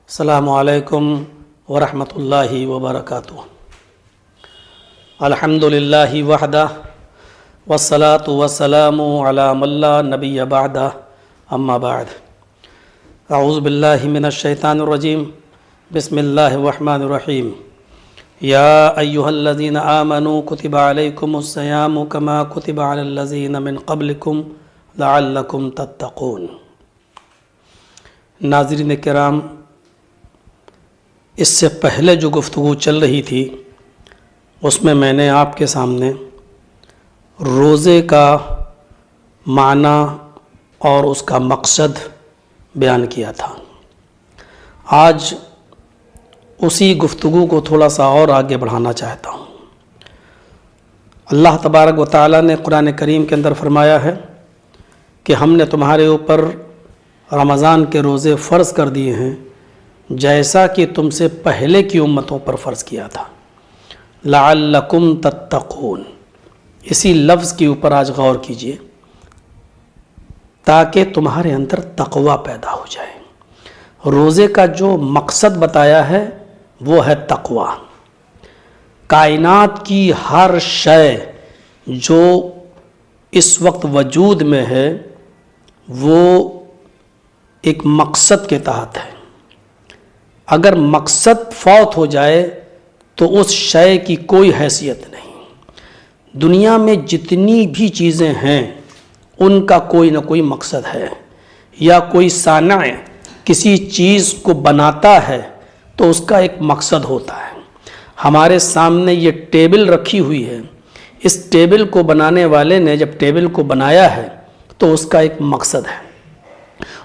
السلام علیکم ورحمۃ اللہ وبرکاتہ۔ الحمدللہ وحدہ والصلاة والسلام علی من لا نبی بعدہ، اما بعد۔ اعوذ باللہ من الشیطان الرجیم، بسم اللہ الرحمن الرحیم۔ یا ایہا الذین آمنوا کتب علیکم الصیام کما کتب علی الذین من قبلکم لعلکم تتقون۔ ناظرین کرام، اس سے پہلے جو گفتگو چل رہی تھی اس میں نے آپ کے سامنے روزے کا معنی اور اس کا مقصد بیان کیا تھا۔ آج اسی گفتگو کو تھوڑا سا اور آگے بڑھانا چاہتا ہوں۔ اللہ تبارک و تعالیٰ نے قرآن کریم کے اندر فرمایا ہے کہ ہم نے تمہارے اوپر رمضان کے روزے فرض کر دیے ہیں جیسا کہ تم سے پہلے کی امتوں پر فرض کیا تھا، لعلکم تتقون۔ اسی لفظ کے اوپر آج غور کیجئے تاکہ تمہارے اندر تقوی پیدا ہو جائے۔ روزے کا جو مقصد بتایا ہے وہ ہے تقوی۔ کائنات کی ہر شے جو اس وقت وجود میں ہے وہ ایک مقصد کے تحت ہے۔ اگر مقصد فوت ہو جائے تو اس شے کی کوئی حیثیت نہیں۔ دنیا میں جتنی بھی چیزیں ہیں ان کا کوئی نہ کوئی مقصد ہے، یا کوئی صانع کسی چیز کو بناتا ہے تو اس کا ایک مقصد ہوتا ہے۔ ہمارے سامنے یہ ٹیبل رکھی ہوئی ہے، اس ٹیبل کو بنانے والے نے جب ٹیبل کو بنایا ہے تو اس کا ایک مقصد ہے،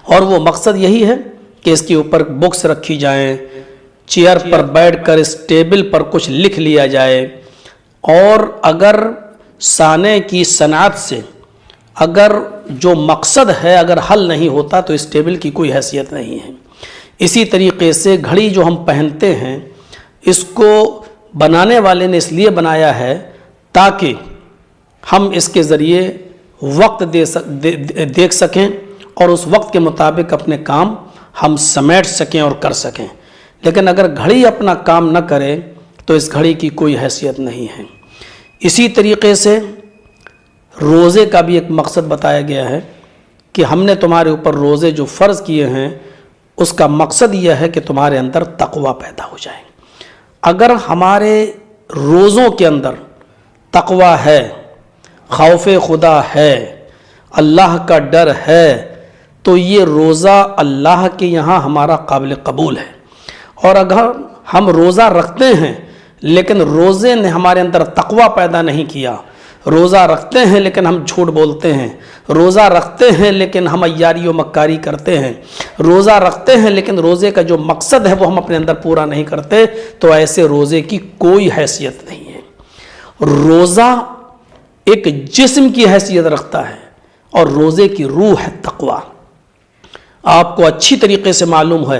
اور وہ مقصد یہی ہے کہ اس کے اوپر بکس رکھی جائیں، چیئر پر بیٹھ کر اس ٹیبل پر کچھ لکھ لیا جائے، اور اگر صانع کی صنعت سے اگر جو مقصد ہے اگر حل نہیں ہوتا تو اس ٹیبل کی کوئی حیثیت نہیں ہے۔ اسی طریقے سے گھڑی جو ہم پہنتے ہیں اس کو بنانے والے نے اس لیے بنایا ہے تاکہ ہم اس کے ذریعے وقت دیکھ سکیں اور اس وقت کے مطابق اپنے کام ہم سمیٹ سکیں اور کر سکیں۔ لیکن اگر گھڑی اپنا کام نہ کرے تو اس گھڑی کی کوئی حیثیت نہیں ہے۔ اسی طریقے سے روزے کا بھی ایک مقصد بتایا گیا ہے کہ ہم نے تمہارے اوپر روزے جو فرض کیے ہیں اس کا مقصد یہ ہے کہ تمہارے اندر تقوی پیدا ہو جائے۔ اگر ہمارے روزوں کے اندر تقوی ہے، خوف خدا ہے، اللہ کا ڈر ہے، تو یہ روزہ اللہ کے یہاں ہمارا قابل قبول ہے۔ اور اگر ہم روزہ رکھتے ہیں لیکن روزے نے ہمارے اندر تقوی پیدا نہیں کیا، روزہ رکھتے ہیں لیکن ہم جھوٹ بولتے ہیں، روزہ رکھتے ہیں لیکن ہم عیاری و مکاری کرتے ہیں، روزہ رکھتے ہیں لیکن روزے کا جو مقصد ہے وہ ہم اپنے اندر پورا نہیں کرتے، تو ایسے روزے کی کوئی حیثیت نہیں ہے۔ روزہ ایک جسم کی حیثیت رکھتا ہے اور روزے کی روح ہے تقوی۔ آپ کو اچھی طریقے سے معلوم ہے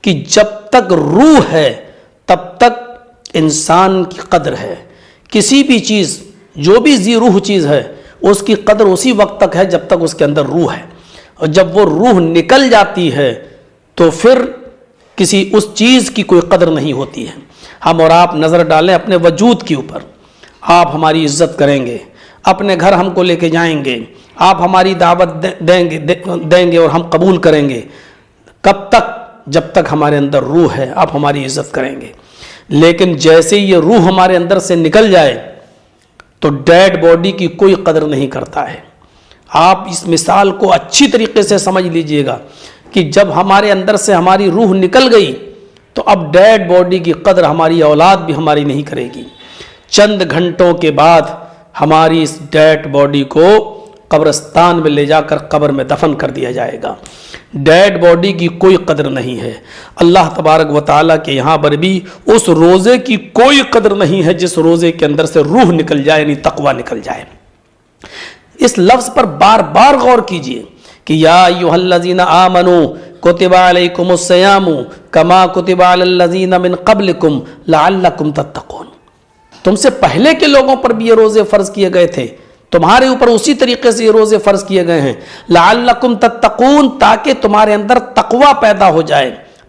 کہ جب تک روح ہے تب تک انسان کی قدر ہے۔ کسی بھی چیز جو بھی ذی روح چیز ہے اس کی قدر اسی وقت تک ہے جب تک اس کے اندر روح ہے، اور جب وہ روح نکل جاتی ہے تو پھر کسی اس چیز کی کوئی قدر نہیں ہوتی ہے۔ ہم اور آپ نظر ڈالیں اپنے وجود کے اوپر، آپ ہماری عزت کریں گے، اپنے گھر ہم کو لے کے جائیں گے، آپ ہماری دعوت دیں گے اور ہم قبول کریں گے۔ کب تک؟ جب تک ہمارے اندر روح ہے آپ ہماری عزت کریں گے۔ لیکن جیسے یہ روح ہمارے اندر سے نکل جائے تو ڈیڈ باڈی کی کوئی قدر نہیں کرتا ہے۔ آپ اس مثال کو اچھی طریقے سے سمجھ لیجئے گا کہ جب ہمارے اندر سے ہماری روح نکل گئی تو اب ڈیڈ باڈی کی قدر ہماری اولاد بھی ہماری نہیں کرے گی۔ چند گھنٹوں کے بعد ہماری اس ڈیڈ باڈی کو قبرستان میں لے جا کر قبر میں دفن کر دیا جائے گا۔ ڈیڈ باڈی کی کوئی قدر نہیں ہے۔ اللہ تبارک و تعالیٰ کے یہاں پر بھی اس روزے کی کوئی قدر نہیں ہے جس روزے کے اندر سے روح نکل جائے، یعنی تقوی نکل جائے۔ اس لفظ پر بار بار غور کیجئے کہ یا ایھا الذین آمنوا کتب علیکم الصیام کما کتب علی الذین من قبلکم لعلکم تتقون۔ تم سے پہلے کے لوگوں پر بھی یہ روزے فرض کیے گئے تھے، تمہارے اوپر اسی طریقے سے یہ روزے فرض کیے گئے ہیں، لعلکم تتقون، تاکہ تمہارے اندر تقوی پیدا ہو جائے،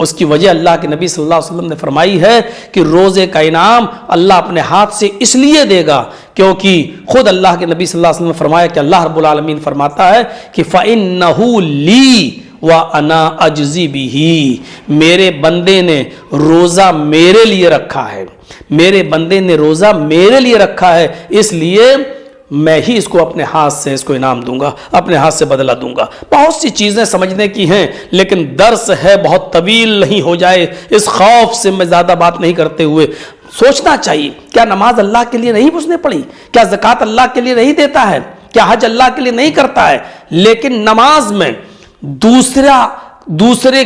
اس کی وجہ اللہ کے نبی صلی اللہ علیہ وسلم نے فرمائی ہے کہ روزے کا انعام اللہ اپنے ہاتھ سے اس لیے دے گا کیونکہ خود اللہ کے نبی صلی اللہ علیہ وسلم نے فرمایا کہ اللہ رب العالمین فرماتا ہے کہ فَإِنَّهُ لِي وَأَنَا أَجْزِي بِهِ، میرے بندے نے روزہ میرے لیے رکھا ہے، میرے بندے نے روزہ میرے لیے رکھا ہے، اس لیے میں ہی اس کو اپنے ہاتھ سے اس کو انعام دوں گا، اپنے ہاتھ سے بدلہ دوں گا۔ بہت سی چیزیں سمجھنے کی ہیں لیکن درس ہے بہت طویل نہیں ہو جائے، اس خوف سے میں زیادہ بات نہیں کرتے ہوئے سوچنا چاہیے، کیا نماز اللہ کے لیے نہیں اس نے پڑھی؟ کیا زکوٰۃ اللہ کے لیے نہیں دیتا ہے؟ کیا حج اللہ کے لیے نہیں کرتا ہے؟ لیکن نماز میں دوسرے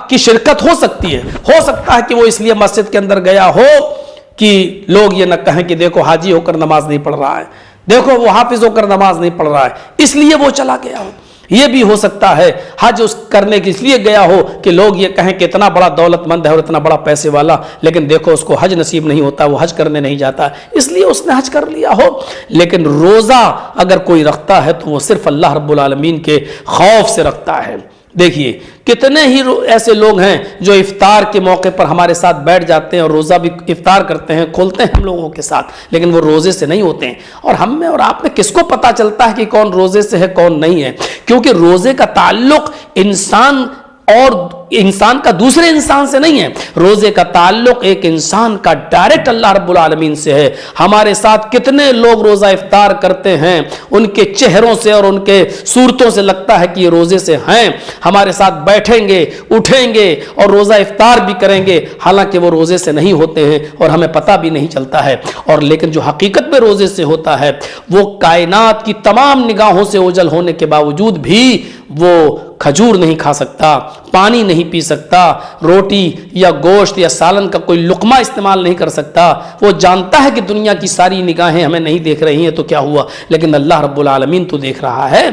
کی شرکت ہو سکتی ہے، ہو سکتا ہے کہ وہ اس لیے مسجد کے اندر گیا ہو کہ لوگ یہ نہ کہیں کہ دیکھو حاجی ہو کر نماز نہیں پڑھ رہا ہے، دیکھو وہ حافظ ہو کر نماز نہیں پڑھ رہا ہے، اس لیے وہ چلا گیا ہو۔ یہ بھی ہو سکتا ہے حج اس کرنے کے اس لیے گیا ہو کہ لوگ یہ کہیں کہ اتنا بڑا دولت مند ہے اور اتنا بڑا پیسے والا، لیکن دیکھو اس کو حج نصیب نہیں ہوتا، وہ حج کرنے نہیں جاتا، اس لیے اس نے حج کر لیا ہو۔ لیکن روزہ اگر کوئی رکھتا ہے تو وہ صرف اللہ رب العالمین کے خوف سے رکھتا ہے۔ دیکھیے کتنے ہی ایسے لوگ ہیں جو افطار کے موقع پر ہمارے ساتھ بیٹھ جاتے ہیں اور روزہ بھی افطار کرتے ہیں، کھولتے ہیں ہم لوگوں کے ساتھ، لیکن وہ روزے سے نہیں ہوتے ہیں۔ اور ہم میں اور آپ میں کس کو پتا چلتا ہے کہ کون روزے سے ہے کون نہیں ہے؟ کیونکہ روزے کا تعلق انسان کا دوسرے انسان سے نہیں ہے، روزے کا تعلق ایک انسان کا ڈائریکٹ اللہ رب العالمین سے ہے۔ ہمارے ساتھ کتنے لوگ روزہ افطار کرتے ہیں، ان کے چہروں سے اور ان کے صورتوں سے لگتا ہے کہ یہ روزے سے ہیں، ہمارے ساتھ بیٹھیں گے اٹھیں گے اور روزہ افطار بھی کریں گے، حالانکہ وہ روزے سے نہیں ہوتے ہیں اور ہمیں پتہ بھی نہیں چلتا ہے۔ اور لیکن جو حقیقت میں روزے سے ہوتا ہے وہ کائنات کی تمام نگاہوں سے اوجھل ہونے کے باوجود بھی وہ کھجور نہیں کھا سکتا، پانی نہیں پی سکتا، روٹی یا گوشت یا سالن کا کوئی لقمہ استعمال نہیں کر سکتا۔ وہ جانتا ہے کہ دنیا کی ساری نگاہیں ہمیں نہیں دیکھ رہی ہیں تو کیا ہوا، لیکن اللہ رب العالمین تو دیکھ رہا ہے۔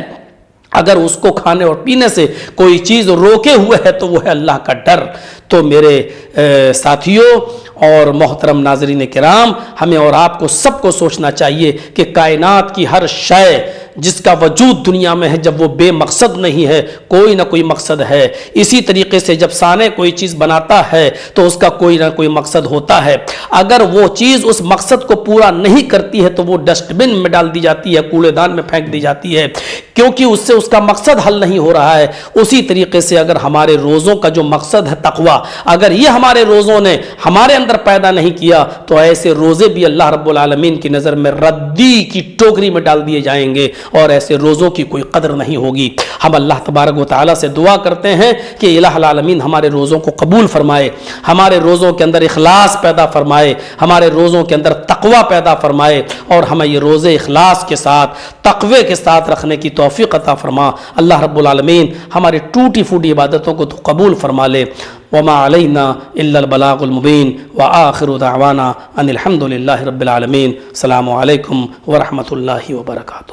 اگر اس کو کھانے اور پینے سے کوئی چیز روکے ہوئے ہے تو وہ ہے اللہ کا ڈر۔ تو میرے ساتھیوں اور محترم ناظرین کرام، ہمیں اور آپ کو سب کو سوچنا چاہیے کہ کائنات کی ہر شے جس کا وجود دنیا میں ہے، جب وہ بے مقصد نہیں ہے، کوئی نہ کوئی مقصد ہے۔ اسی طریقے سے جب سانے کوئی چیز بناتا ہے تو اس کا کوئی نہ کوئی مقصد ہوتا ہے۔ اگر وہ چیز اس مقصد کو پورا نہیں کرتی ہے تو وہ ڈسٹ بن میں ڈال دی جاتی ہے، کوڑے دان میں پھینک دی جاتی ہے، کیونکہ اس سے اس کا مقصد حل نہیں ہو رہا ہے۔ اسی طریقے سے اگر ہمارے روزوں کا جو مقصد ہے تقویٰ، اگر یہ ہمارے روزوں نے ہمارے اندر پیدا نہیں کیا تو ایسے روزے بھی اللہ رب العالمین کی نظر میں ردی کی ٹوکری میں ڈال دیے جائیں گے اور ایسے روزوں کی کوئی قدر نہیں ہوگی۔ ہم اللہ تبارک و تعالیٰ سے دعا کرتے ہیں کہ الہ العالمین ہمارے روزوں کو قبول فرمائے، ہمارے روزوں کے اندر اخلاص پیدا فرمائے، ہمارے روزوں کے اندر تقویٰ پیدا فرمائے اور ہمیں یہ روزے اخلاص کے ساتھ تقوی کے ساتھ رکھنے کی توفیق عطا فرما۔ اللہ رب العالمین ہماری ٹوٹی پھوٹی عبادتوں کو تو قبول فرما لے۔ وما علینا الا البلاغ المبین وآخر دعوانا ان الحمد للہ رب العالمین۔ السلام علیکم ورحمۃ اللہ وبرکاتہ۔